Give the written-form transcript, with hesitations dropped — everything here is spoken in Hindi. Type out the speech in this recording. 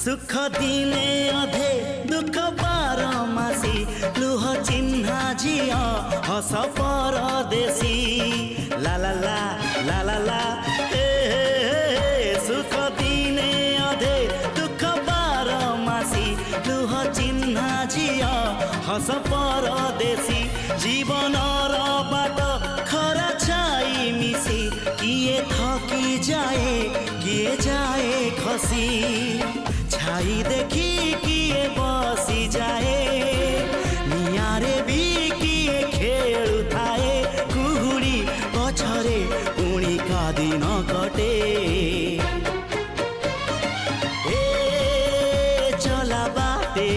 सुख दिने अधे दुख बारमासी लुह चिन्हा झिया हस परदेशी ला ला ला ला ला ला हे सुख दिने अधे दुख बारमासी लुह चिन्हा झिया हस परदेशी जीवन बाट खरा छाई मिसी किए थकी जाए किए जाए खसी छाई देखी किए बसी जाए नियारे भी किए खेलु थाए कुहुड़ी पछरे पुणी का दिन कटे ए चला बाटे